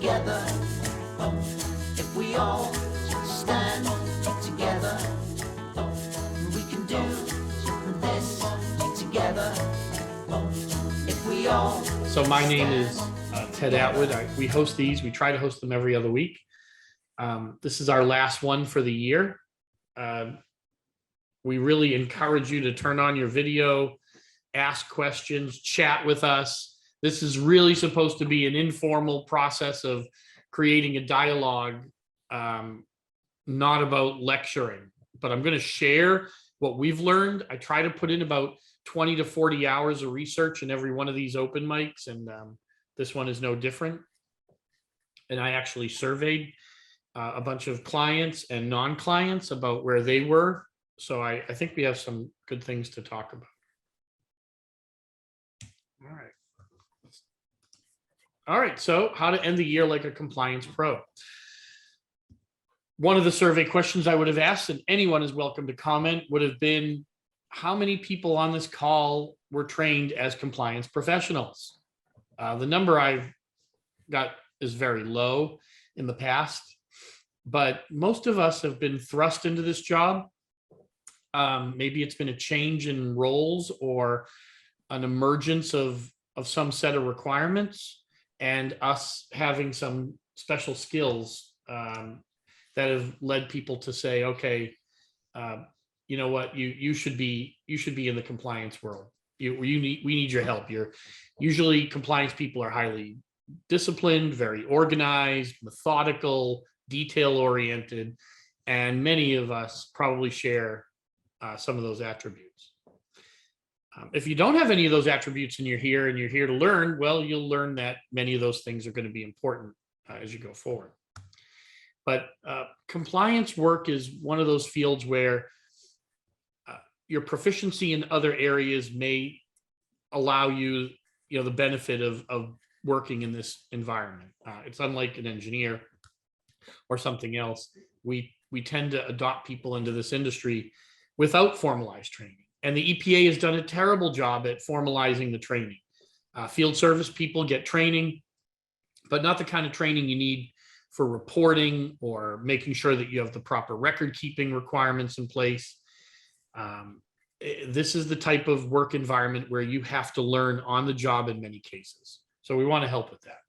together. If we all stand together, we can do this together. If we all. So my name is Ted Atwood. We host these. We try to host them every other week. This is our last one for the year. We really encourage you to turn on your video, ask questions, chat with us. This is really supposed to be an informal process of creating a dialogue, not about lecturing, but I'm going to share what we've learned. I try to put in about 20 to 40 hours of research in every one of these open mics, and this one is no different. And I actually surveyed a bunch of clients and non-clients about where they were. So I think we have some good things to talk about. All right, so how to end the year like a compliance pro. One of the survey questions I would have asked, and anyone is welcome to comment, would have been, how many people on this call were trained as compliance professionals? The number I've got is very low in the past, but most of us have been thrust into this job. Maybe it's been a change in roles or an emergence of some set of requirements, and us having some special skills that have led people to say, okay, you know what, you should be in the compliance world. We need your help. Usually compliance people are highly disciplined, very organized, methodical, detail oriented, and many of us probably share some of those attributes. If you don't have any of those attributes and you're here to learn, well, you'll learn that many of those things are going to be important as you go forward. But compliance work is one of those fields where your proficiency in other areas may allow you, the benefit of working in this environment. It's unlike an engineer or something else. We tend to adopt people into this industry without formalized training. And the EPA has done a terrible job at formalizing the training. Field service people get training, but not the kind of training you need for reporting or making sure that you have the proper record keeping requirements in place. This is the type of work environment where you have to learn on the job in many cases. So we want to help with that.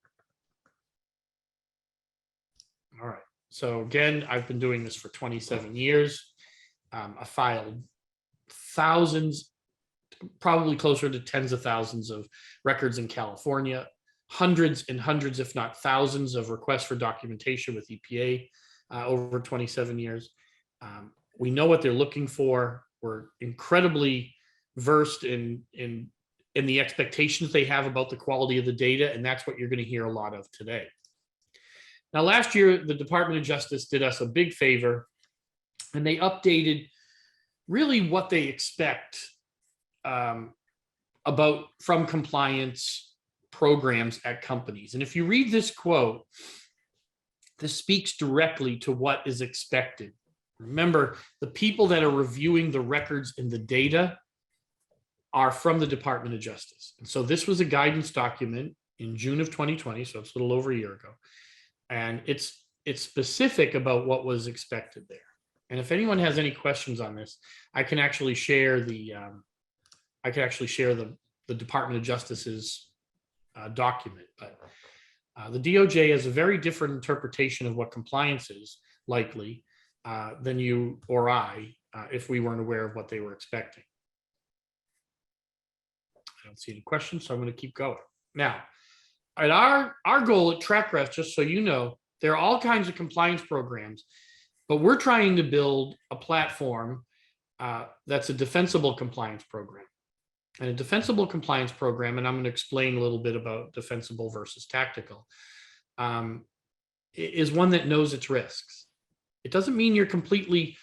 All right. So again, I've been doing this for 27 years. I filed thousands, probably closer to tens of thousands of records in California, hundreds and hundreds, if not thousands, of requests for documentation with EPA over 27 years. We know what they're looking for. We're incredibly versed in the expectations they have about the quality of the data, and that's what you're going to hear a lot of today. Now, last year, the Department of Justice did us a big favor, and they updated really what they expect from compliance programs at companies. And if you read this quote, this speaks directly to what is expected. Remember, the people that are reviewing the records and the data are from the Department of Justice. And so this was a guidance document in June of 2020, so it's a little over a year ago. And it's specific about what was expected there. And if anyone has any questions on this, I can actually share the Department of Justice's document. But the DOJ has a very different interpretation of what compliance is, likely, than you or I, if we weren't aware of what they were expecting. I don't see any questions, so I'm going to keep going. Now, at our goal at Trakref, just so you know, there are all kinds of compliance programs, but we're trying to build a platform that's a defensible compliance program. And a defensible compliance program, and I'm going to explain a little bit about defensible versus tactical, is one that knows its risks. It doesn't mean you're completely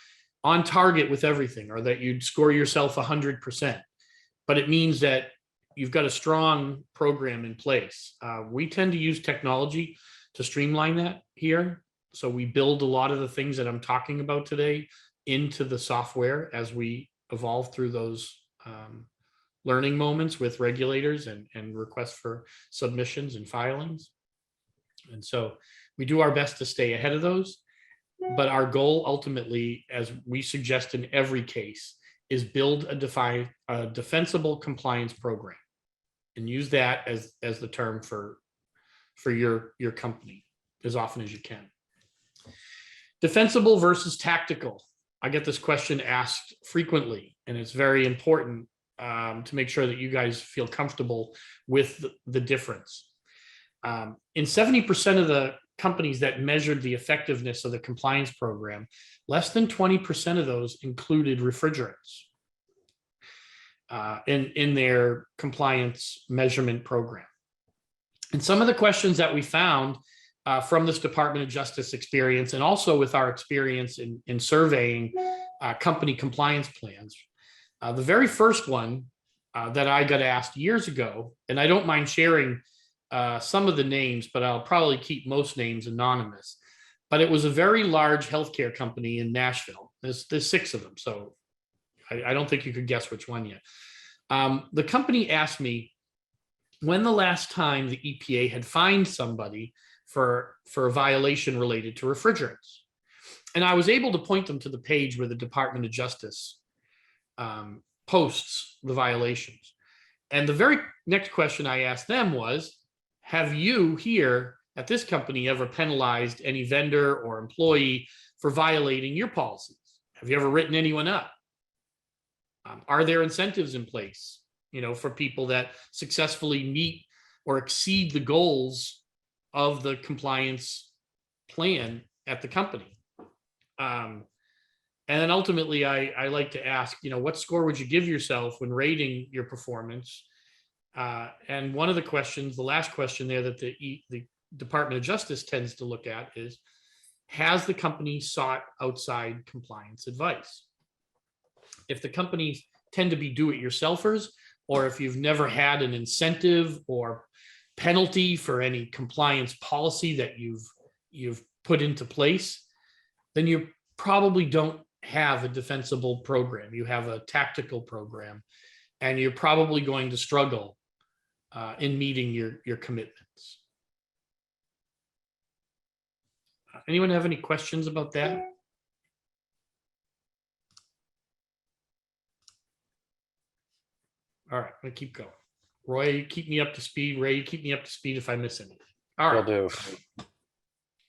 on target with everything or that you'd score yourself 100%, but it means that you've got a strong program in place. We tend to use technology to streamline that here. So we build a lot of the things that I'm talking about today into the software as we evolve through those learning moments with regulators and requests for submissions and filings. And so we do our best to stay ahead of those. But our goal ultimately, as we suggest in every case, is build a defensible compliance program and use that as the term for your company as often as you can. Defensible versus tactical. I get this question asked frequently, and it's very important to make sure that you guys feel comfortable with the difference. In 70% of the companies that measured the effectiveness of the compliance program, less than 20% of those included refrigerants in their compliance measurement program. And some of the questions that we found from this Department of Justice experience, and also with our experience in surveying company compliance plans, the very first one that I got asked years ago, and I don't mind sharing some of the names, but I'll probably keep most names anonymous. But it was a very large healthcare company in Nashville. There's 6 of them, so I don't think you could guess which one yet. The company asked me when the last time the EPA had fined somebody for a violation related to refrigerants. And I was able to point them to the page where the Department of Justice posts the violations. And the very next question I asked them was, have you here at this company ever penalized any vendor or employee for violating your policies? Have you ever written anyone up? Are there incentives in place, for people that successfully meet or exceed the goals of the compliance plan at the company? And then ultimately, I like to ask, what score would you give yourself when rating your performance? And one of the questions, the last question there that the Department of Justice tends to look at is, has the company sought outside compliance advice? If the companies tend to be do-it-yourselfers, or if you've never had an incentive or penalty for any compliance policy that you've put into place, then you probably don't have a defensible program. You have a tactical program, and you're probably going to struggle in meeting your commitments. Anyone have any questions about that? All right, I'm gonna keep going. Roy, you keep me up to speed. Ray, you keep me up to speed if I miss anything. All right. Will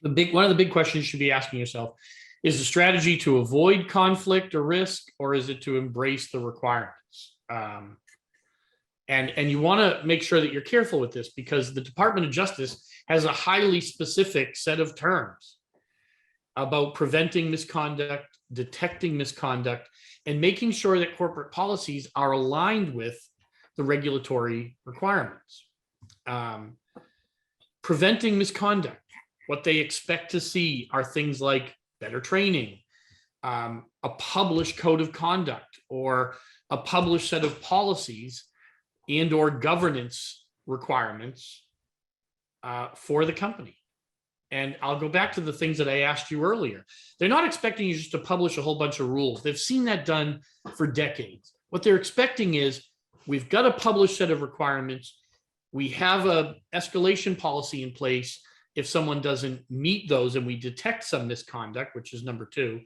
do. One of the big questions you should be asking yourself is the strategy to avoid conflict or risk, or is it to embrace the requirements? And you want to make sure that you're careful with this, because the Department of Justice has a highly specific set of terms about preventing misconduct, detecting misconduct, and making sure that corporate policies are aligned with the regulatory requirements. Preventing misconduct, what they expect to see are things like better training, a published code of conduct, or a published set of policies and or governance requirements for the company. And I'll go back to the things that I asked you earlier. They're not expecting you just to publish a whole bunch of rules. They've seen that done for decades. What they're expecting is, we've got a published set of requirements. We have a escalation policy in place if someone doesn't meet those, and we detect some misconduct, which is number 2,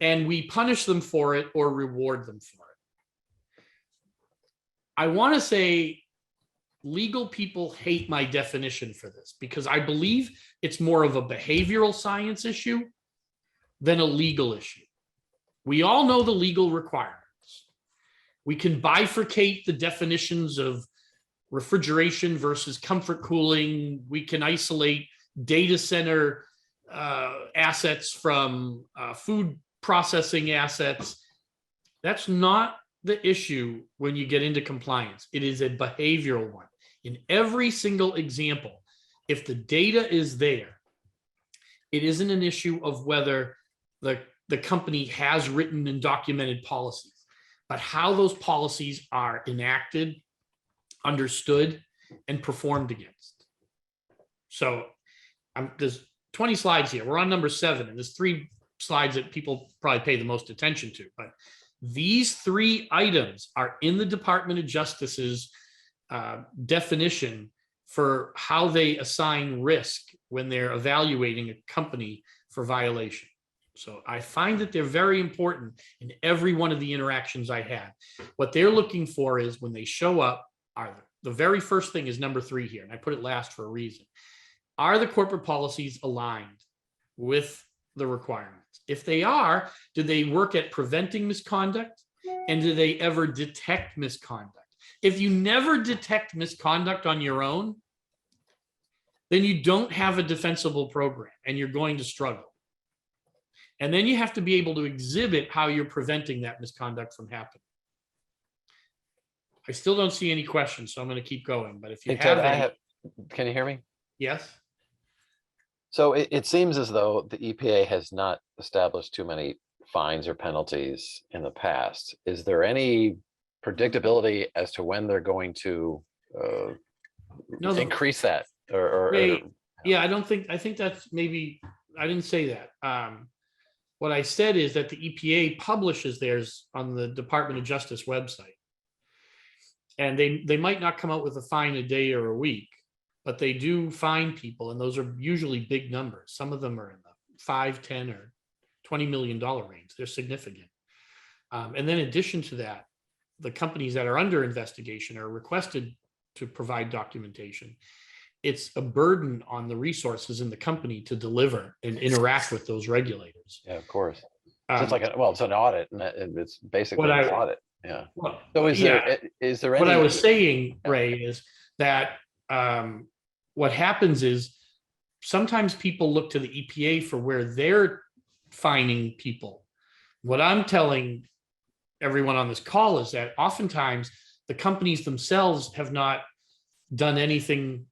and we punish them for it or reward them for it. I want to say legal people hate my definition for this, because I believe it's more of a behavioral science issue than a legal issue. We all know the legal requirements. We can bifurcate the definitions of refrigeration versus comfort cooling. We can isolate data center assets from food processing assets. That's not the issue when you get into compliance. It is a behavioral one. In every single example, if the data is there, it isn't an issue of whether the company has written and documented policies, but how those policies are enacted, understood, and performed against. So there's 20 slides here. We're on number 7, and there's 3 slides that people probably pay the most attention to. But these 3 items are in the Department of Justice's definition for how they assign risk when they're evaluating a company for violation. So I find that they're very important in every one of the interactions I had. What they're looking for is when they show up, the very first thing is number 3 here, and I put it last for a reason. Are the corporate policies aligned with the requirements? If they are, do they work at preventing misconduct? And do they ever detect misconduct? If you never detect misconduct on your own, then you don't have a defensible program and you're going to struggle. And then you have to be able to exhibit how you're preventing that misconduct from happening. I still don't see any questions, so I'm going to keep going. But if you Hey, Ted, have any, can you hear me? yes. So it seems as though the EPA has not established too many fines or penalties in the past. Is there any predictability as to when they're going to No, increase that? Yeah, I think that's maybe, I didn't say that. What I said is that the EPA publishes theirs on the Department of Justice website. And they might not come out with a fine a day or a week, but they do fine people, and those are usually big numbers. Some of them are in the 5, 10, or $20 million range. They're significant. And then in addition to that, the companies that are under investigation are requested to provide documentation. It's a burden on the resources in the company to deliver and interact with those regulators. Yeah, of course. It's like it's an audit, and it's basically an audit. Yeah. Well, So is there any? What I was saying, Ray, is that what happens is sometimes people look to the EPA for where they're fining people. What I'm telling everyone on this call is that oftentimes the companies themselves have not done anything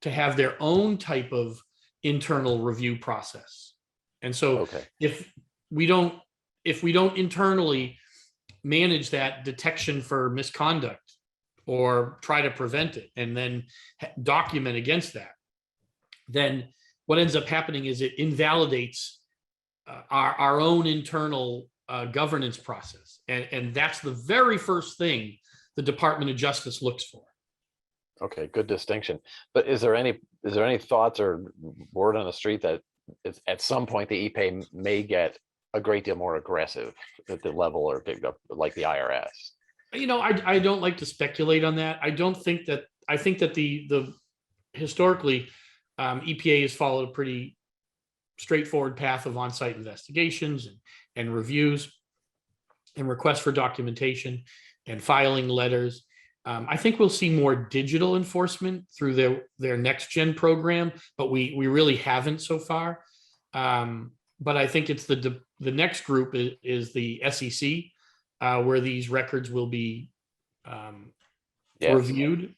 to have their own type of internal review process. And so if we don't internally manage that detection for misconduct or try to prevent it and then document against that, then what ends up happening is it invalidates our own internal governance process. And that's the very first thing the Department of Justice looks for. Okay, good distinction. But is there any thoughts or word on the street that at some point the EPA may get a great deal more aggressive at the level or like the IRS? You know, I don't like to speculate on that. I think that the historically EPA has followed a pretty straightforward path of on-site investigations and reviews and requests for documentation and filing letters. I think we'll see more digital enforcement through their next gen program, but we really haven't so far. But I think it's the next group is the SEC, where these records will be reviewed.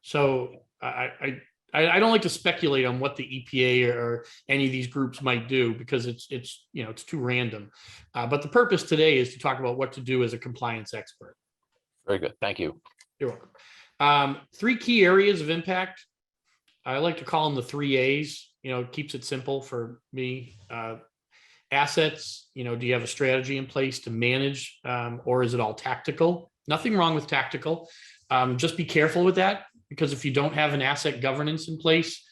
So I don't like to speculate on what the EPA or any of these groups might do because it's too random. But the purpose today is to talk about what to do as a compliance expert. Very good. Thank you. You're welcome. 3 key areas of impact. I like to call them the 3 A's. It keeps it simple for me. Assets, do you have a strategy in place to manage, or is it all tactical? Nothing wrong with tactical. Just be careful with that, because if you don't have an asset governance in place,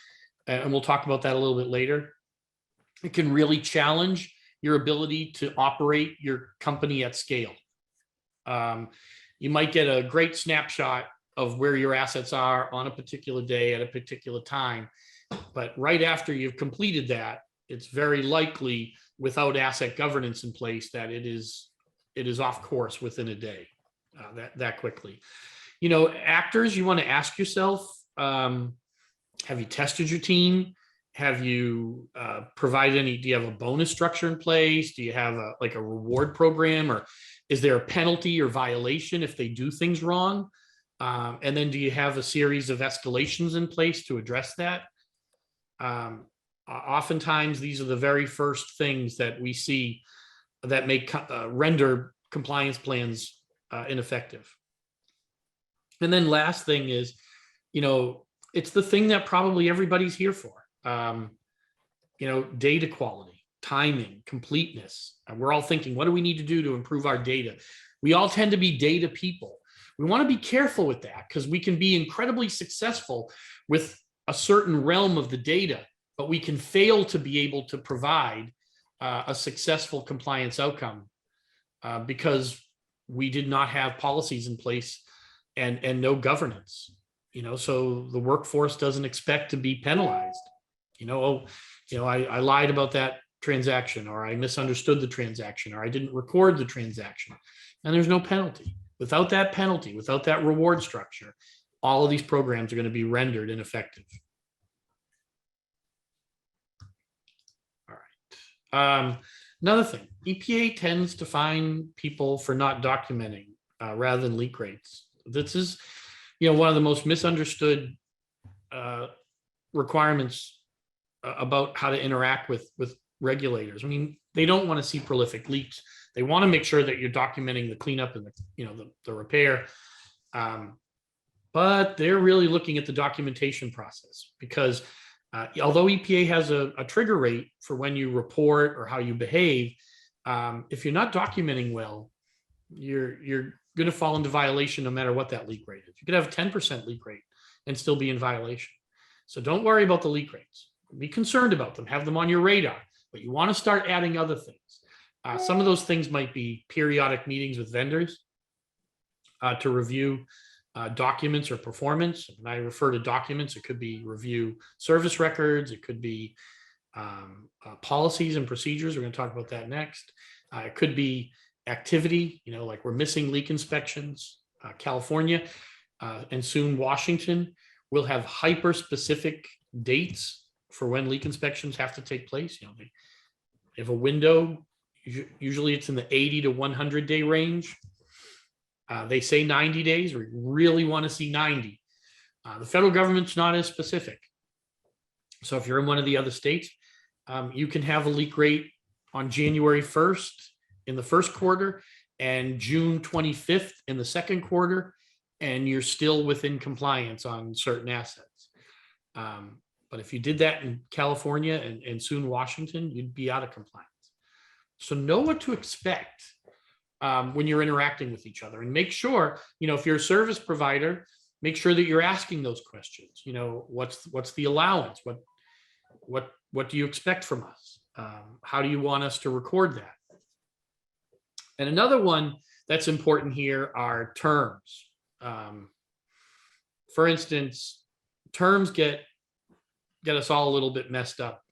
and we'll talk about that a little bit later, it can really challenge your ability to operate your company at scale. You might get a great snapshot of where your assets are on a particular day at a particular time, but right after you've completed that, it's very likely without asset governance in place that it is off course within a day, that quickly. Actors, you want to ask yourself, have you tested your team? Have you provided do you have a bonus structure in place? Do you have a reward program, or is there a penalty or violation if they do things wrong? And then do you have a series of escalations in place to address that? Oftentimes, these are the very first things that we see that make render compliance plans ineffective. And then last thing is, it's the thing that probably everybody's here for. Data quality, timing, completeness. And we're all thinking, what do we need to do to improve our data? We all tend to be data people. We want to be careful with that because we can be incredibly successful with a certain realm of the data, but we can fail to be able to provide a successful compliance outcome because we did not have policies in place and no governance. So the workforce doesn't expect to be penalized. I lied about that transaction, or I misunderstood the transaction, or I didn't record the transaction, and there's no penalty. Without that penalty, without that reward structure, all of these programs are going to be rendered ineffective. All right. Another thing, EPA tends to fine people for not documenting rather than leak rates. This is, one of the most misunderstood requirements about how to interact with regulators. I mean, they don't want to see prolific leaks. They want to make sure that you're documenting the cleanup and the repair. But they're really looking at the documentation process, because although EPA has a trigger rate for when you report or how you behave, if you're not documenting well, you're going to fall into violation no matter what that leak rate is. You could have a 10% leak rate and still be in violation. So don't worry about the leak rates. Be concerned about them, have them on your radar, but you want to start adding other things. Some of those things might be periodic meetings with vendors to review documents or performance. When I refer to documents, it could be review service records. It could be policies and procedures. We're going to talk about that next. It could be activity, like we're missing leak inspections. California and soon Washington will have hyper specific dates for when leak inspections have to take place. They have a window. Usually it's in the 80 to 100 day range. They say 90 days. We really want to see 90. The federal government's not as specific. So if you're in one of the other states, you can have a leak rate on January 1st in the first quarter and June 25th in the second quarter, and you're still within compliance on certain assets. But if you did that in California and soon Washington, you'd be out of compliance. So know what to expect when you're interacting with each other, and make sure, if you're a service provider, make sure that you're asking those questions. What's the allowance? What do you expect from us? How do you want us to record that? And another one that's important here are terms. For instance, terms get us all a little bit messed up.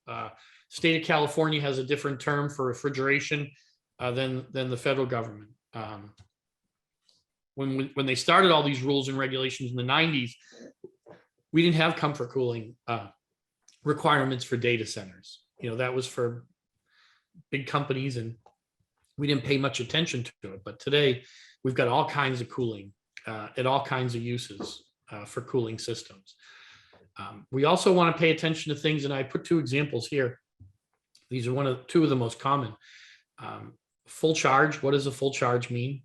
State of California has a different term for refrigeration than the federal government. When they started all these rules and regulations in the 90s, we didn't have comfort cooling requirements for data centers. That was for big companies, and we didn't pay much attention to it. But today, we've got all kinds of cooling and all kinds of uses for cooling systems. We also want to pay attention to things, and I put two examples here. These are two of the most common. Full charge. What does a full charge mean?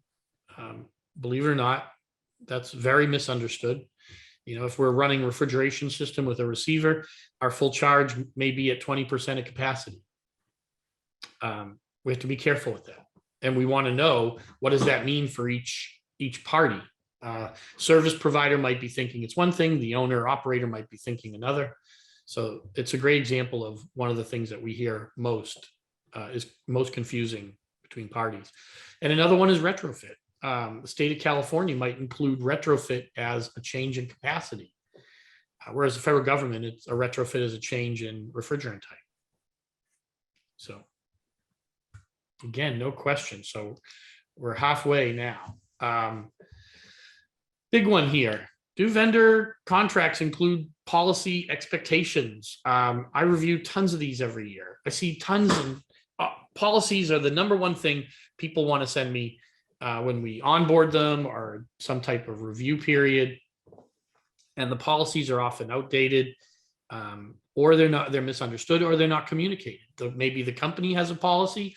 Believe it or not, that's very misunderstood. If we're running a refrigeration system with a receiver, our full charge may be at 20% of capacity. We have to be careful with that. And we want to know, what does that mean for each party? Service provider might be thinking it's one thing, the owner operator might be thinking another. So it's a great example of one of the things that we hear most is most confusing between parties. And another one is retrofit. The state of California might include retrofit as a change in capacity, whereas the federal government, it's a retrofit as a change in refrigerant type. So again, no question. So we're halfway now. Big one here. Do vendor contracts include policy expectations? I review tons of these every year. I see tons of policies are the number one thing people want to send me when we onboard them or some type of review period. And the policies are often outdated, or they're misunderstood, or they're not communicated. Maybe the company has a policy,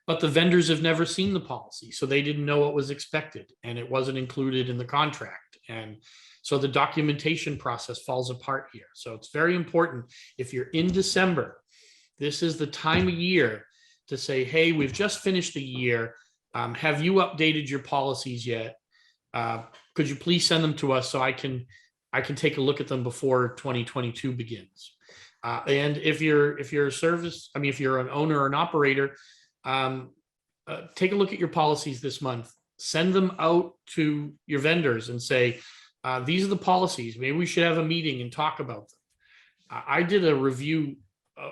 but the vendors have never seen the policy, so they didn't know what was expected, and it wasn't included in the contract. And so the documentation process falls apart here. So it's very important, if you're in December, this is the time of year to say, hey, we've just finished the year. Have you updated your policies yet? Could you please send them to us so I can take a look at them before 2022 begins? And if you're a service, I mean, if you're an owner or an operator, take a look at your policies this month. Send them out to your vendors and say, these are the policies. Maybe we should have a meeting and talk about them. I did a review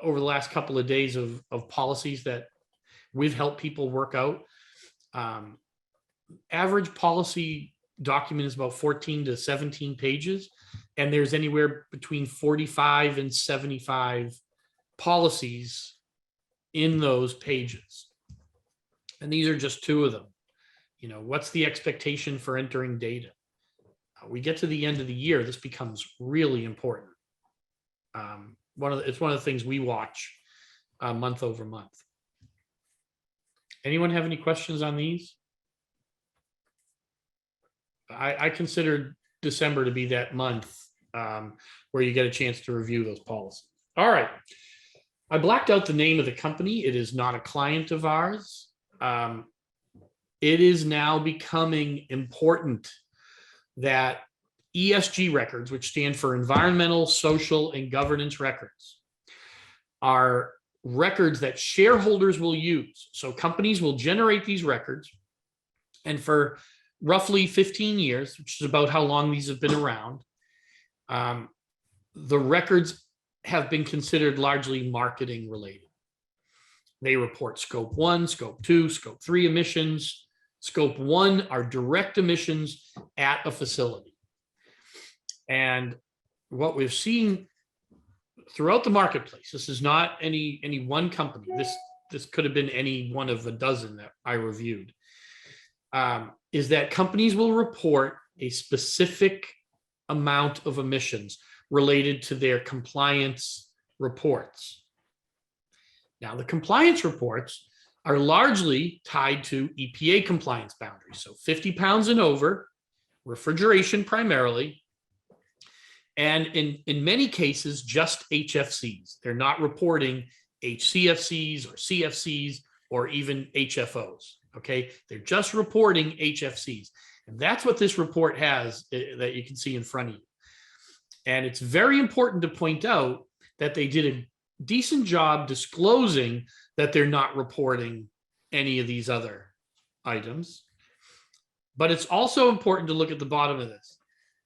over the last couple of days of policies that we've helped people work out. Average policy document is about 14 to 17 pages, and there's anywhere between 45 and 75 policies in those pages. And these are just two of them. You know, what's the expectation for entering data? We get to the end of the year, this becomes really important. It's one of the things we watch month over month. Anyone have any questions on these? I consider December to be that month where you get a chance to review those policies. All right. I blacked out the name of the company. It is not a client of ours. It is now becoming important that ESG records, which stand for environmental, social, and governance records, are records that shareholders will use. So companies will generate these records, and for roughly 15 years, which is about how long these have been around, the records have been considered largely marketing related. They report scope 1, scope 2, scope 3 emissions. Scope 1 are direct emissions at a facility. And what we've seen throughout the marketplace, this is not any one company. This could have been any one of a dozen that I reviewed, is that companies will report a specific amount of emissions related to their compliance reports. Now, the compliance reports are largely tied to EPA compliance boundaries. So 50 pounds and over, refrigeration primarily, and in many cases, just HFCs. They're not reporting HCFCs or CFCs or even HFOs, okay? They're just reporting HFCs. And that's what this report has that you can see in front of you. And it's very important to point out that they did a decent job disclosing that they're not reporting any of these other items. But it's also important to look at the bottom of this.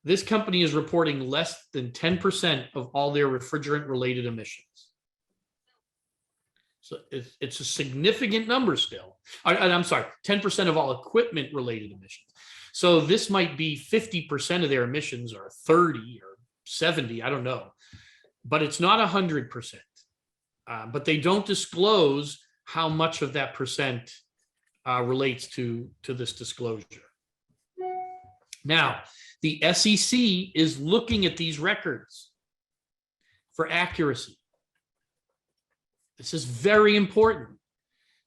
This company is reporting less than 10% of all their refrigerant related emissions. So it's a significant number still. I'm sorry, 10% of all equipment related emissions. So this might be 50% of their emissions, or 30 or 70, I don't know, but it's not 100%. But they don't disclose how much of that percent relates to this disclosure. Now, the SEC is looking at these records for accuracy. This is very important.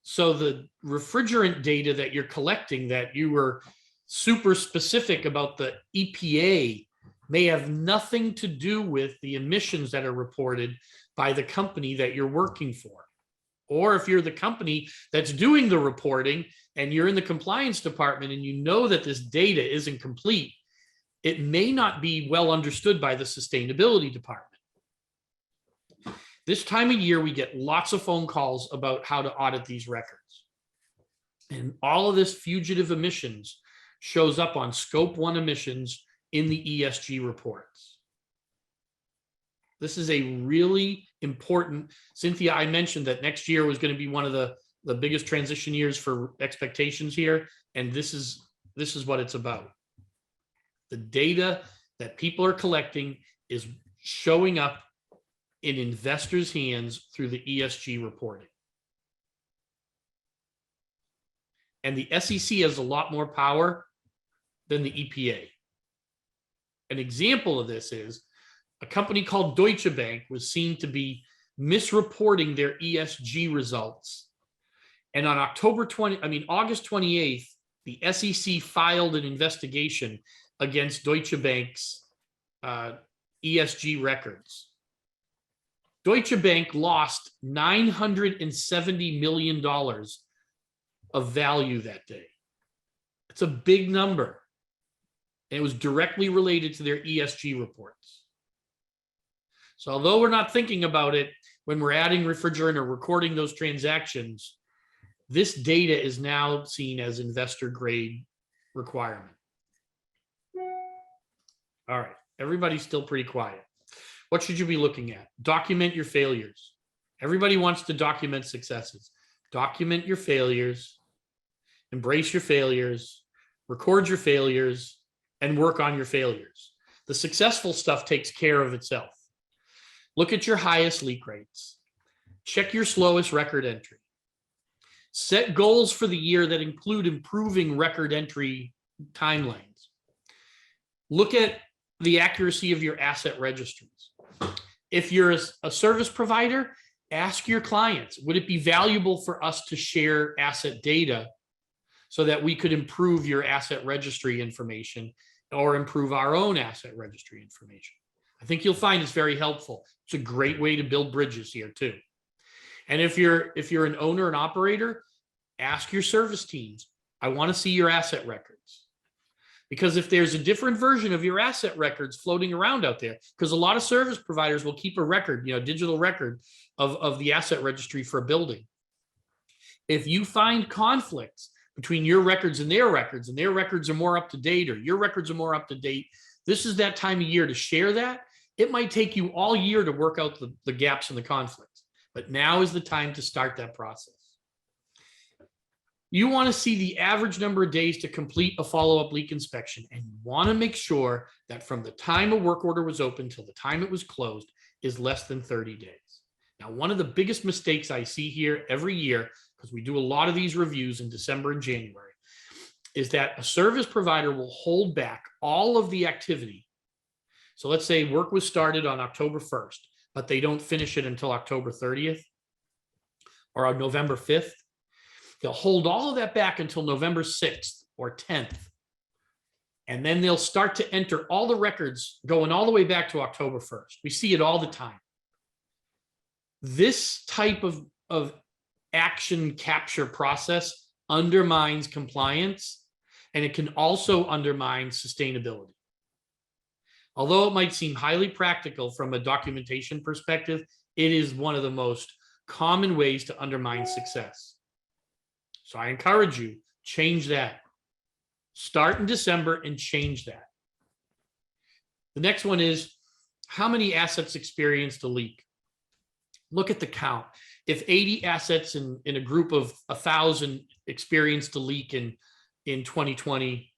So the refrigerant data that you're collecting, that you were super specific about the EPA, may have nothing to do with the emissions that are reported by the company that you're working for. Or if you're the company that's doing the reporting and you're in the compliance department and you know that this data isn't complete, it may not be well understood by the sustainability department. This time of year, we get lots of phone calls about how to audit these records. And all of this fugitive emissions shows up on scope 1 emissions in the ESG reports. This is a really important, Cynthia, I mentioned that next year was going to be one of the biggest transition years for expectations here. And this is what it's about. The data that people are collecting is showing up in investors' hands through the ESG reporting. And the SEC has a lot more power than the EPA. An example of this is a company called Deutsche Bank was seen to be misreporting their ESG results. And on August 28th, the SEC filed an investigation against Deutsche Bank's ESG records. Deutsche Bank lost $970 million of value that day. It's a big number. And it was directly related to their ESG reports. So although we're not thinking about it when we're adding refrigerant or recording those transactions, this data is now seen as investor grade requirement. All right, everybody's still pretty quiet. What should you be looking at? Document your failures. Everybody wants to document successes. Document your failures, embrace your failures, record your failures, and work on your failures. The successful stuff takes care of itself. Look at your highest leak rates. Check your slowest record entry. Set goals for the year that include improving record entry timelines. Look at the accuracy of your asset registries. If you're a service provider, ask your clients, would it be valuable for us to share asset data so that we could improve your asset registry information or improve our own asset registry information? I think you'll find it's very helpful. It's a great way to build bridges here too. And if you're an owner and operator, ask your service teams, I want to see your asset records. Because if there's a different version of your asset records floating around out there, because a lot of service providers will keep a record, digital record of the asset registry for a building. If you find conflicts between your records and their records are more up to date, or your records are more up to date, this is that time of year to share that. It might take you all year to work out the gaps and the conflicts, but now is the time to start that process. You want to see the average number of days to complete a follow-up leak inspection, and you want to make sure that from the time a work order was opened till the time it was closed is less than 30 days. Now, one of the biggest mistakes I see here every year, because we do a lot of these reviews in December and January, is that a service provider will hold back all of the activity. So let's say work was started on October 1st, but they don't finish it until October 30th or on November 5th. They'll hold all of that back until November 6th or 10th. And then they'll start to enter all the records going all the way back to October 1st. We see it all the time. This type of action capture process undermines compliance, and it can also undermine sustainability. Although it might seem highly practical from a documentation perspective, it is one of the most common ways to undermine success. So I encourage you, change that. Start in December and change that. The next one is, how many assets experienced a leak? Look at the count. If 80 assets in a group of 1,000 experienced a leak in 2020,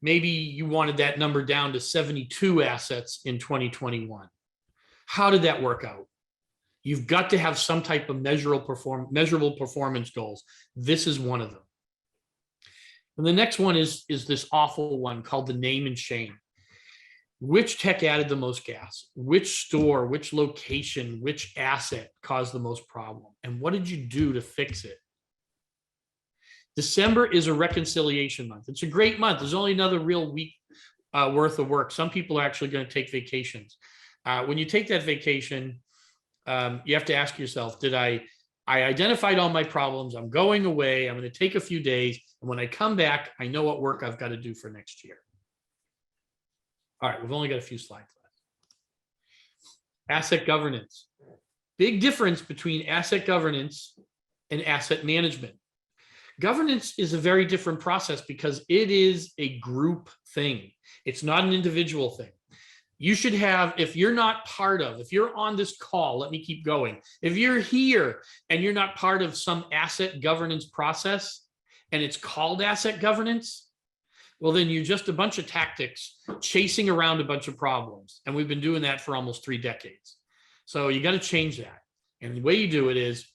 maybe you wanted that number down to 72 assets in 2021. How did that work out? You've got to have some type of measurable performance goals. This is one of them. And the next one is this awful one called the name and shame. Which tech added the most gas? Which store, which location, which asset caused the most problem? And what did you do to fix it? December is a reconciliation month. It's a great month. There's only another real week worth of work. Some people are actually going to take vacations. When you take that vacation, you have to ask yourself, I identified all my problems. I'm going away. I'm going to take a few days. And when I come back, I know what work I've got to do for next year. All right, we've only got a few slides left. Asset governance. Big difference between asset governance and asset management. Governance is a very different process because it is a group thing. It's not an individual thing. You should have, if you're on this call, let me keep going. If you're here and you're not part of some asset governance process and it's called asset governance, well, then you're just a bunch of tactics chasing around a bunch of problems. And we've been doing that for almost 3 decades. So you got to change that. And the way you do it is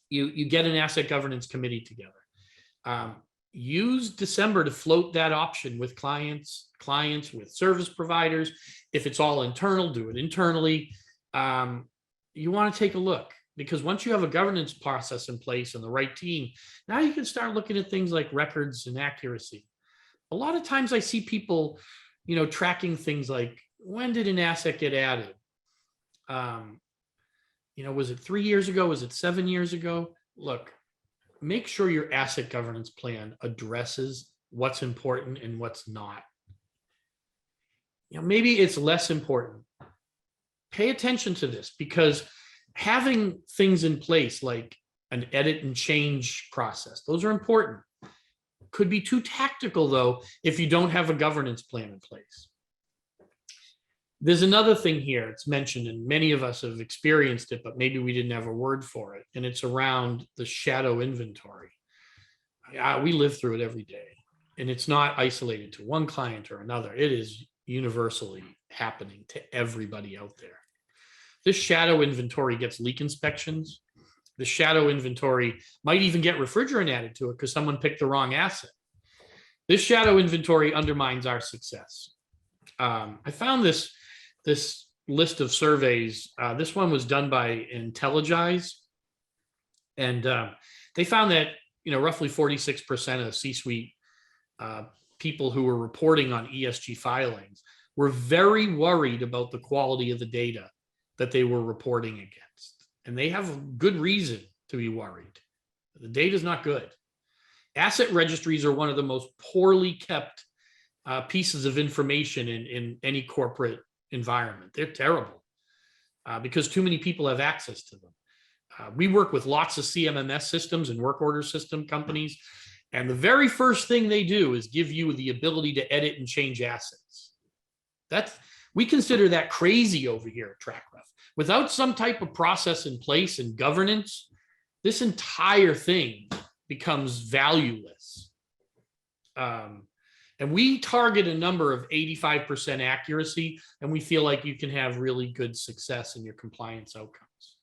you get an asset governance committee together. Use December to float that option with clients, with service providers. If it's all internal, do it internally. You want to take a look, because once you have a governance process in place and the right team, now you can start looking at things like records and accuracy. A lot of times I see people, tracking things like, when did an asset get added? Was it 3 years ago? Was it 7 years ago? Look, make sure your asset governance plan addresses what's important and what's not. Maybe it's less important. pay attention to this, because having things in place like an edit and change process, those are important. Could be too tactical though if you don't have a governance plan in place. There's another thing here, it's mentioned, and many of us have experienced it, but maybe we didn't have a word for it, and it's around the shadow inventory. We live through it every day, and it's not isolated to one client or another. It is universally happening to everybody out there. This shadow inventory gets leak inspections. The shadow inventory might even get refrigerant added to it because someone picked the wrong asset. This shadow inventory undermines our success. I found this list of surveys. This one was done by Intelligize, and they found that roughly 46% of C-suite people who were reporting on ESG filings were very worried about the quality of the data that they were reporting against. And they have good reason to be worried. The data is not good. Asset registries are one of the most poorly kept pieces of information in any corporate environment. They're terrible because too many people have access to them. We work with lots of CMMS systems and work order system companies. And the very first thing they do is give you the ability to edit and change assets. We consider that crazy over here at Trakref. Without some type of process in place and governance, this entire thing becomes valueless. And we target a number of 85% accuracy, and we feel like you can have really good success in your compliance outcomes.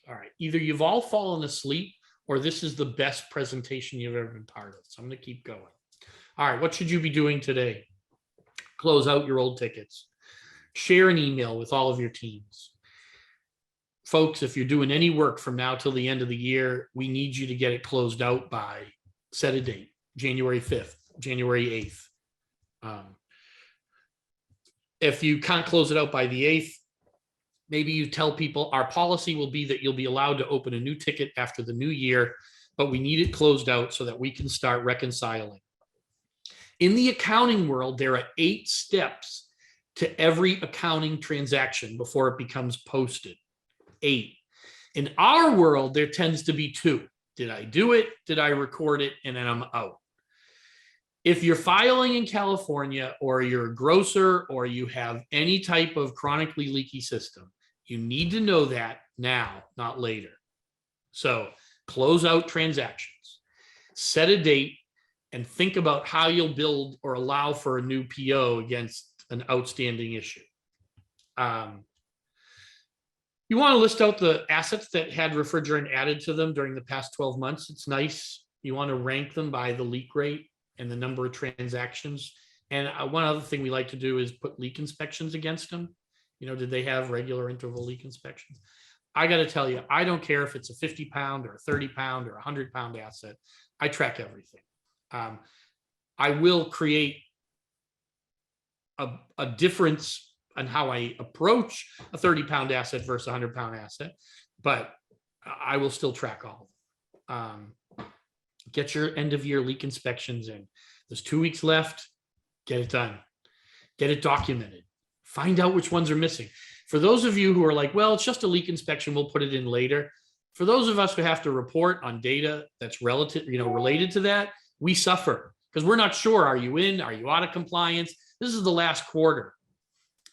All right, either you've all fallen asleep or this is the best presentation you've ever been part of. So I'm going to keep going. All right, what should you be doing today? Close out your old tickets. Share an email with all of your teams. Folks, if you're doing any work from now till the end of the year, we need you to get it closed out by, set a date, January 5th, January 8th. If you can't close it out by the 8th, maybe you tell people our policy will be that you'll be allowed to open a new ticket after the new year, but we need it closed out so that we can start reconciling. In the accounting world, there are 8 steps to every accounting transaction before it becomes posted. 8. In our world, there tends to be 2. Did I do it? Did I record it? And then I'm out. If you're filing in California, or you're a grocer, or you have any type of chronically leaky system, you need to know that now, not later. So close out transactions, set a date, and think about how you'll build or allow for a new PO against an outstanding issue. You want to list out the assets that had refrigerant added to them during the past 12 months. It's nice. You want to rank them by the leak rate and the number of transactions. And one other thing we like to do is put leak inspections against them. Did they have regular interval leak inspections? I got to tell you, I don't care if it's a 50-pound or a 30-pound or a 100-pound asset. I track everything. I will create a difference on how I approach a 30-pound asset versus a 100-pound asset, but I will still track all of them. Get your end of year leak inspections in. There's 2 weeks left. Get it done. Get it documented. Find out which ones are missing. For those of you who are like, well, it's just a leak inspection, we'll put it in later. For those of us who have to report on data that's related to that, we suffer because we're not sure. Are you in? Are you out of compliance? This is the last quarter.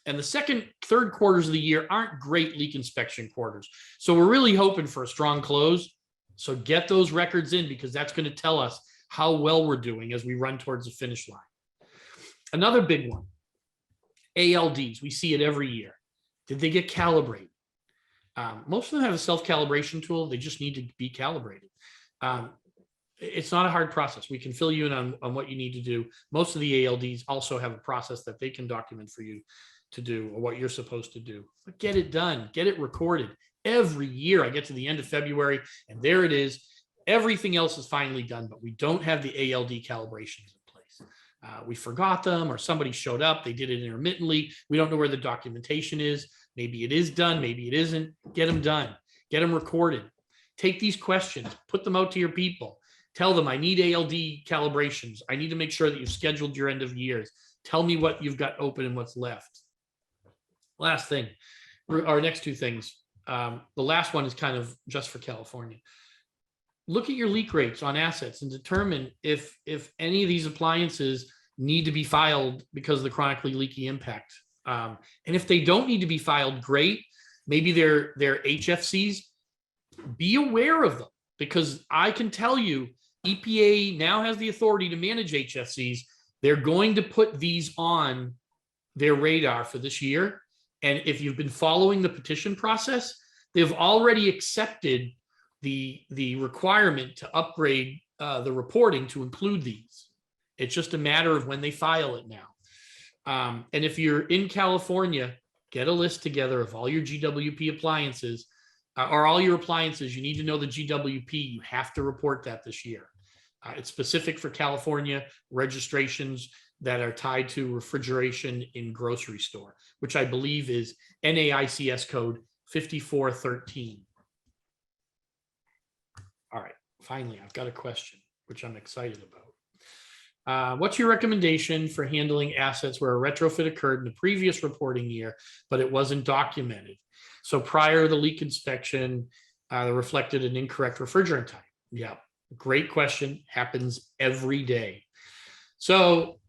And the second, third quarters of the year aren't great leak inspection quarters. So we're really hoping for a strong close. So get those records in, because that's going to tell us how well we're doing as we run towards the finish line. Another big one, ALDs. We see it every year. Did they get calibrated? Most of them have a self-calibration tool. They just need to be calibrated. It's not a hard process. We can fill you in on what you need to do. Most of the ALDs also have a process that they can document for you to do, or what you're supposed to do. But get it done. Get it recorded. Every year I get to the end of February and there it is. Everything else is finally done, but we don't have the ALD calibrations in place. We forgot them, or somebody showed up. They did it intermittently. We don't know where the documentation is. Maybe it is done. Maybe it isn't. Get them done. Get them recorded. Take these questions. Put them out to your people. Tell them, I need ALD calibrations. I need to make sure that you've scheduled your end of years. Tell me what you've got open and what's left. Last thing, our next two things. The last one is kind of just for California. Look at your leak rates on assets and determine if any of these appliances need to be filed because of the chronically leaky impact. And if they don't need to be filed, great. Maybe they're HFCs. Be aware of them, because I can tell you EPA now has the authority to manage HFCs. They're going to put these on their radar for this year. And if you've been following the petition process, they've already accepted the requirement to upgrade the reporting to include these. It's just a matter of when they file it now. And if you're in California, get a list together of all your GWP appliances, or all your appliances. You need to know the GWP. You have to report that this year. It's specific for California registrations that are tied to refrigeration in grocery store, which I believe is NAICS code 5413. All right, finally, I've got a question, which I'm excited about. What's your recommendation for handling assets where a retrofit occurred in the previous reporting year, but it wasn't documented? So prior to the leak inspection, they reflected an incorrect refrigerant type. Yeah, great question. Happens every day. So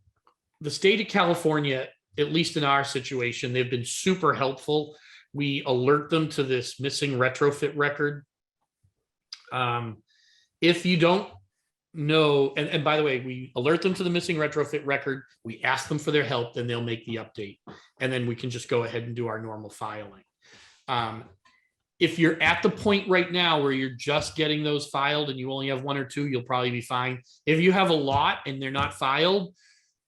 the state of California, at least in our situation, they've been super helpful. We alert them to this missing retrofit record. If you don't know, and by the way, we alert them to the missing retrofit record, we ask them for their help, then they'll make the update. And then we can just go ahead and do our normal filing. If you're at the point right now where you're just getting those filed and you only have one or two, you'll probably be fine. If you have a lot and they're not filed,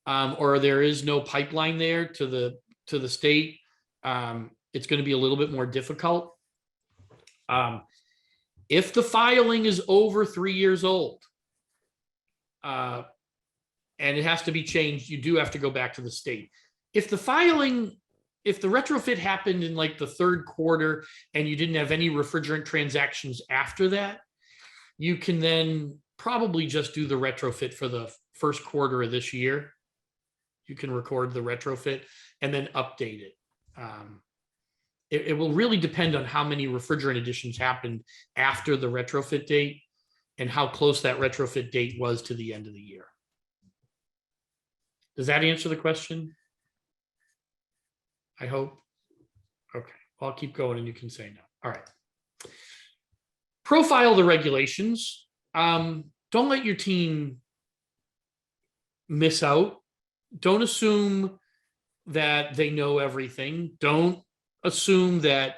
or there is no pipeline there to the state, it's going to be a little bit more difficult. If the filing is over 3 years old, and it has to be changed, you do have to go back to the state. If the retrofit happened in like the third quarter and you didn't have any refrigerant transactions after that, you can then probably just do the retrofit for the first quarter of this year. You can record the retrofit and then update it. It will really depend on how many refrigerant additions happened after the retrofit date and how close that retrofit date was to the end of the year. Does that answer the question? I hope. Okay, I'll keep going and you can say no. All right. Profile the regulations. Don't let your team miss out. Don't assume that they know everything. Don't assume that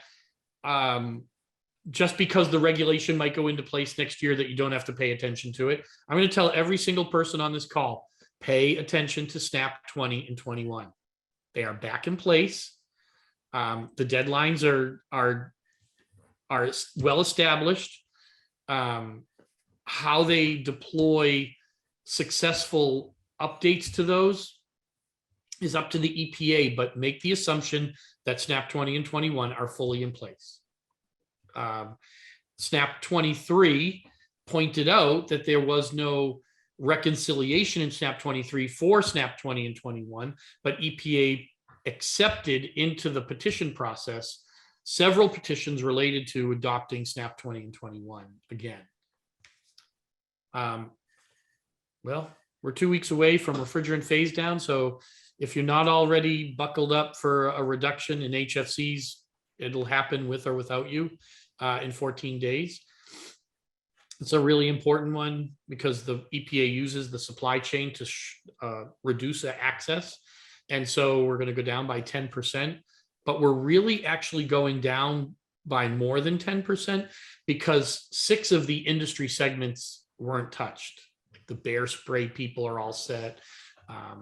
just because the regulation might go into place next year that you don't have to pay attention to it. I'm going to tell every single person on this call, pay attention to SNAP 20 and 21. They are back in place. The deadlines are well established. How they deploy successful updates to those is up to the EPA, but make the assumption that SNAP 20 and 21 are fully in place. SNAP 23 pointed out that there was no reconciliation in SNAP 23 for SNAP 20 and 21, but EPA accepted into the petition process several petitions related to adopting SNAP 20 and 21 again. Well, we're 2 weeks away from refrigerant phase down, so if you're not already buckled up for a reduction in HFCs, it'll happen with or without you in 14 days. It's a really important one because the EPA uses the supply chain to reduce the access. And so we're going to go down by 10%, but we're really actually going down by more than 10% because 6 of the industry segments weren't touched. Like the bear spray people are all set.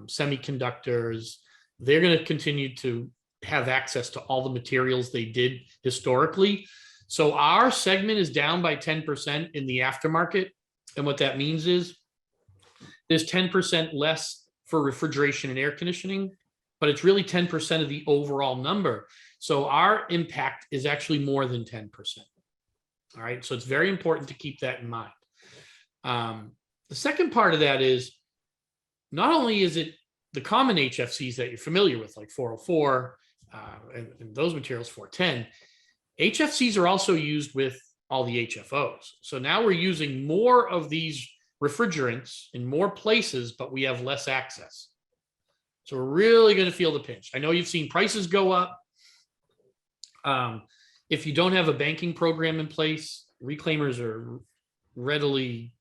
Semiconductors, they're going to continue to have access to all the materials they did historically. So our segment is down by 10% in the aftermarket. And what that means is there's 10% less for refrigeration and air conditioning, but it's really 10% of the overall number. So our impact is actually more than 10%. All right. So it's very important to keep that in mind. The second part of that is not only is it the common HFCs that you're familiar with, like 404 and those materials 410. HFCs are also used with all the HFOs. So now we're using more of these refrigerants in more places, but we have less access. So we're really going to feel the pinch. I know you've seen prices go up. If you don't have a banking program in place, reclaimers are readily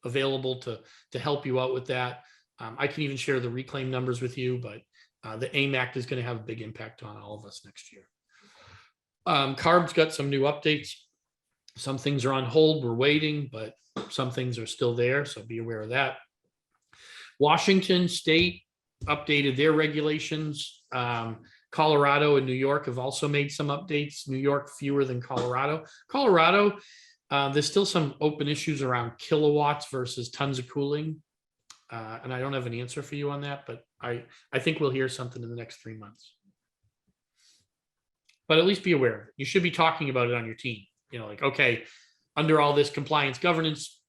available to help you out with that. I can even share the reclaim numbers with you, but the AIM Act is going to have a big impact on all of us next year. CARB's got some new updates. Some things are on hold, we're waiting, but some things are still there, so be aware of that. Washington State updated their regulations. Colorado and New York have also made some updates. New York fewer than Colorado. Colorado, there's still some open issues around kilowatts versus tons of cooling. And I don't have an answer for you on that, but I think we'll hear something in the next 3 months. But at least be aware. You should be talking about it on your team. You know, like, okay, under all this compliance governance,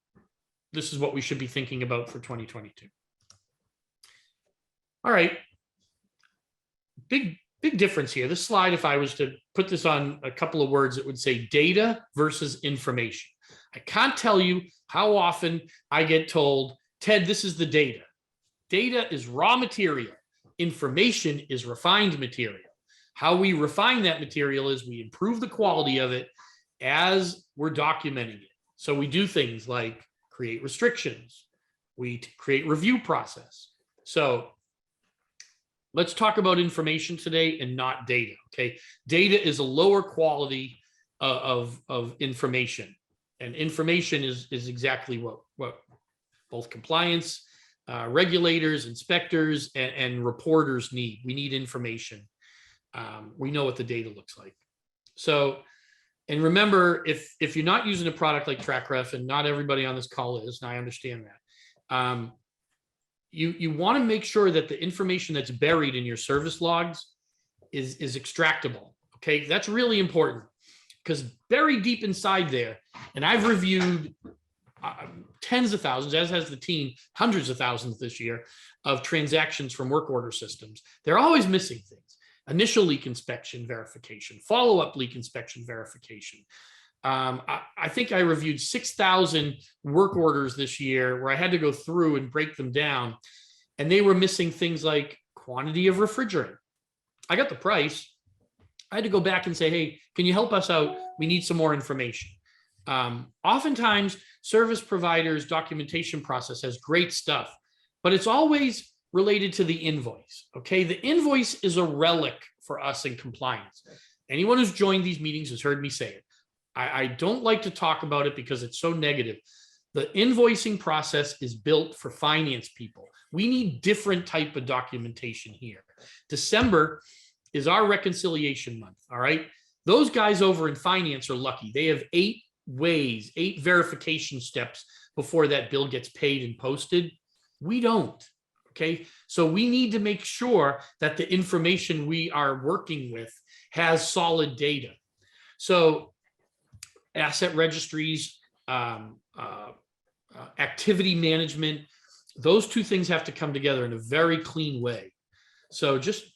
this is what we should be thinking about for 2022. All right. Big difference here. This slide, if I was to put this on a couple of words, it would say data versus information. I can't tell you how often I get told, Ted, this is the data. Data is raw material. Information is refined material. How we refine that material is we improve the quality of it as we're documenting it. So we do things like create restrictions. We create review process. So let's talk about information today and not data, okay? Data is a lower quality of information. And information is exactly what both compliance, regulators, inspectors, and reporters need. We need information. We know what the data looks like. So, and remember, if you're not using a product like Trakref, and not everybody on this call is, and I understand that, you want to make sure that the information that's buried in your service logs is extractable. Okay, that's really important, because buried deep inside there, and I've reviewed tens of thousands, as has the team, hundreds of thousands this year of transactions from work order systems. They're always missing things. Initial leak inspection verification, follow-up leak inspection verification. I think I reviewed 6,000 work orders this year where I had to go through and break them down, and they were missing things like quantity of refrigerant. I got the price. I had to go back and say, hey, can you help us out? We need some more information. Oftentimes, service providers' documentation process has great stuff, but it's always related to the invoice, okay? The invoice is a relic for us in compliance. Anyone who's joined these meetings has heard me say it. I don't like to talk about it because it's so negative. The invoicing process is built for finance people. We need different type of documentation here. December is our reconciliation month, all right? Those guys over in finance are lucky. They have 8 verification steps before that bill gets paid and posted. We don't. Okay, so we need to make sure that the information we are working with has solid data. So asset registries, activity management, those two things have to come together in a very clean way. So just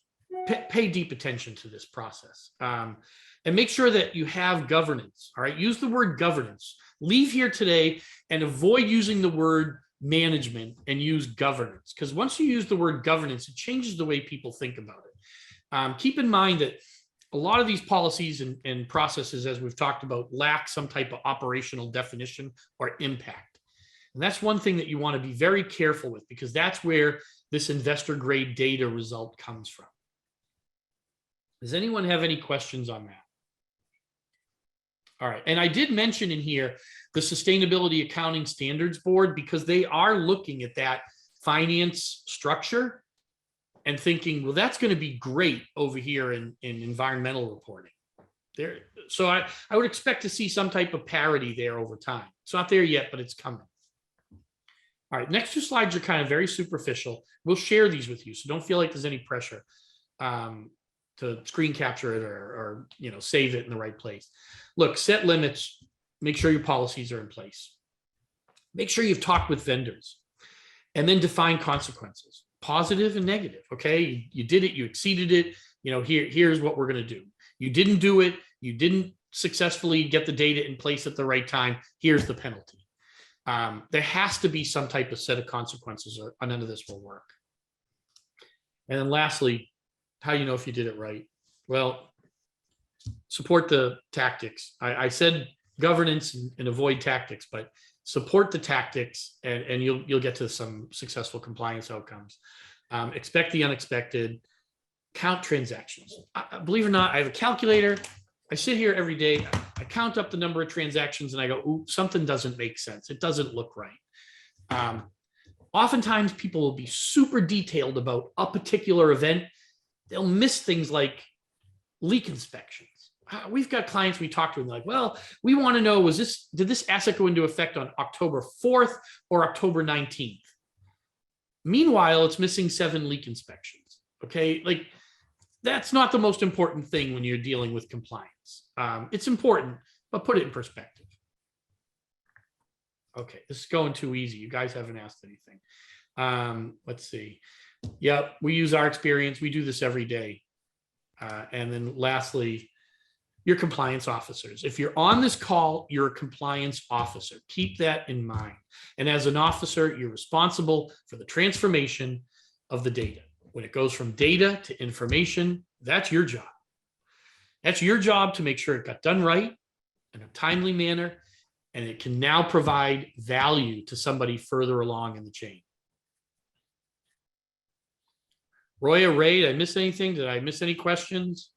pay deep attention to this process. And make sure that you have governance, all right? Use the word governance. Leave here today and avoid using the word management and use governance, because once you use the word governance, it changes the way people think about it. Keep in mind that a lot of these policies and processes, as we've talked about, lack some type of operational definition or impact. And that's one thing that you want to be very careful with, because that's where this investor grade data result comes from. Does anyone have any questions on that? All right, and I did mention in here the Sustainability Accounting Standards Board, because they are looking at that finance structure and thinking, well, that's going to be great over here in environmental reporting. So I would expect to see some type of parity there over time. It's not there yet, but it's coming. All right, next 2 slides are kind of very superficial. We'll share these with you, so don't feel like there's any pressure to screen capture it or save it in the right place. Look, set limits, make sure your policies are in place. Make sure you've talked with vendors, and then define consequences, positive and negative, okay? You did it, you exceeded it, here's what we're going to do. You didn't do it. You didn't successfully get the data in place at the right time. Here's the penalty. There has to be some type of set of consequences or none of this will work. And then lastly, how do you know if you did it right? Well, support the tactics. I said governance and avoid tactics, but support the tactics and you'll get to some successful compliance outcomes. Expect the unexpected, count transactions. Believe it or not, I have a calculator. I sit here every day. I count up the number of transactions and I go, ooh, something doesn't make sense. It doesn't look right. Oftentimes people will be super detailed about a particular event. They'll miss things like leak inspections. We've got clients we talk to and they're like, well, we want to know, did this asset go into effect on October 4th or October 19th? Meanwhile, it's missing 7 leak inspections. Okay. Like that's not the most important thing when you're dealing with compliance. It's important, but put it in perspective. Okay. This is going too easy. You guys haven't asked anything. Let's see. Yep. We use our experience. We do this every day. And then lastly, your compliance officers. If you're on this call, you're a compliance officer. Keep that in mind. And as an officer, you're responsible for the transformation of the data. When it goes from data to information, that's your job. That's your job to make sure it got done right in a timely manner, and it can now provide value to somebody further along in the chain. Roya, Ray, did I miss anything? Did I miss any questions?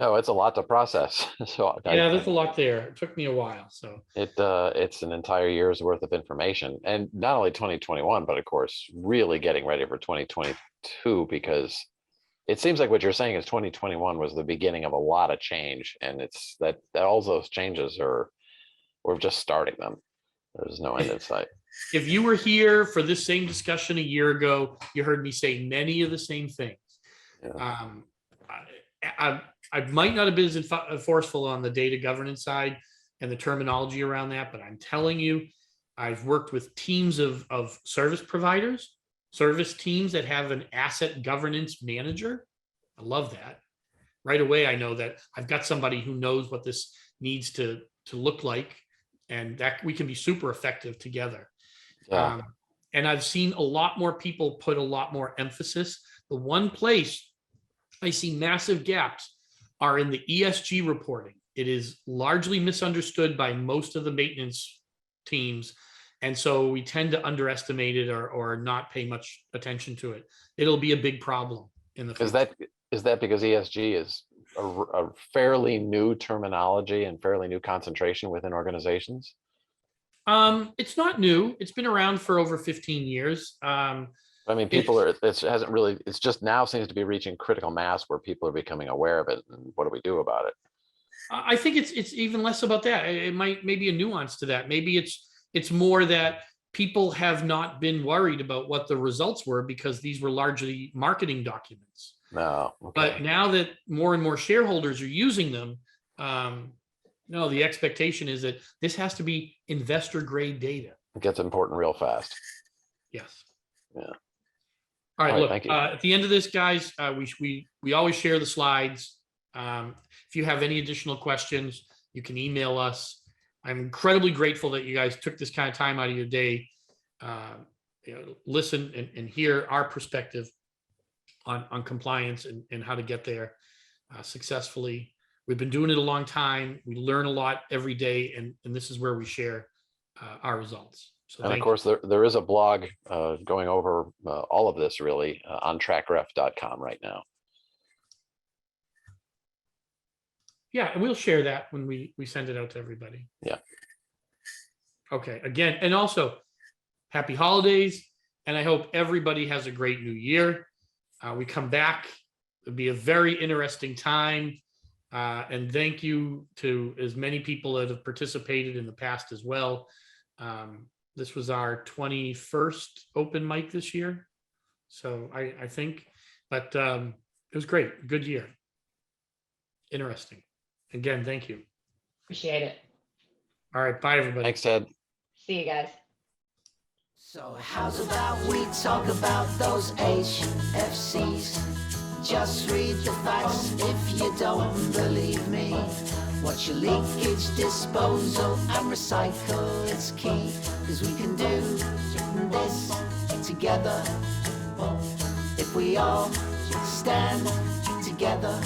No, it's a lot to process. So Yeah, there's a lot there. It took me a while. So it's an entire year's worth of information, and not only 2021, but of course, really getting ready for 2022, because it seems like what you're saying is 2021 was the beginning of a lot of change, and it's that all those changes we're just starting them. There's no end in sight. if you were here for this same discussion a year ago, you heard me say many of the same things. Yeah. I might not have been as forceful on the data governance side and the terminology around that, but I'm telling you, I've worked with teams of service providers, service teams that have an asset governance manager. I love that. Right away, I know that I've got somebody who knows what this needs to look like, and that we can be super effective together. Yeah. And I've seen a lot more people put a lot more emphasis. The one place I see massive gaps are in the ESG reporting. It is largely misunderstood by most of the maintenance teams. And so we tend to underestimate it or not pay much attention to it. It'll be a big problem in the future. Is that because ESG is a fairly new terminology and fairly new concentration within organizations? It's not new. It's been around for over 15 years. I mean, it's just now seems to be reaching critical mass where people are becoming aware of it. And what do we do about it? I think it's even less about that. It may be a nuance to that. Maybe it's more that people have not been worried about what the results were because these were largely marketing documents. No. Okay. But now that more and more shareholders are using them, no, the expectation is that this has to be investor grade data. It gets important real fast. Yes. Yeah. All right. Look, thank you. at the end of this, guys, we always share the slides. If you have any additional questions, you can email us. I'm incredibly grateful that you guys took this kind of time out of your day, listen and hear our perspective on compliance and how to get there successfully. We've been doing it a long time. We learn a lot every day, and this is where we share our results. So and of course, there is a blog going over all of this really on trakref.com right now. Yeah, and we'll share that when we send it out to everybody. Yeah. Okay, again, and also happy holidays, and I hope everybody has a great new year. We come back, it'll be a very interesting time, and thank you to as many people that have participated in the past as well. This was our 21st open mic this year, so I think, but it was great, good year, interesting. Again, thank you. Appreciate it. All right, bye everybody. Thanks, Ted. See you guys. So how's about we talk about those HFCs? Just read the facts if you don't believe me. Watch your leakage, disposal and recycle, it's key. Cause we can do this together if we all stand together.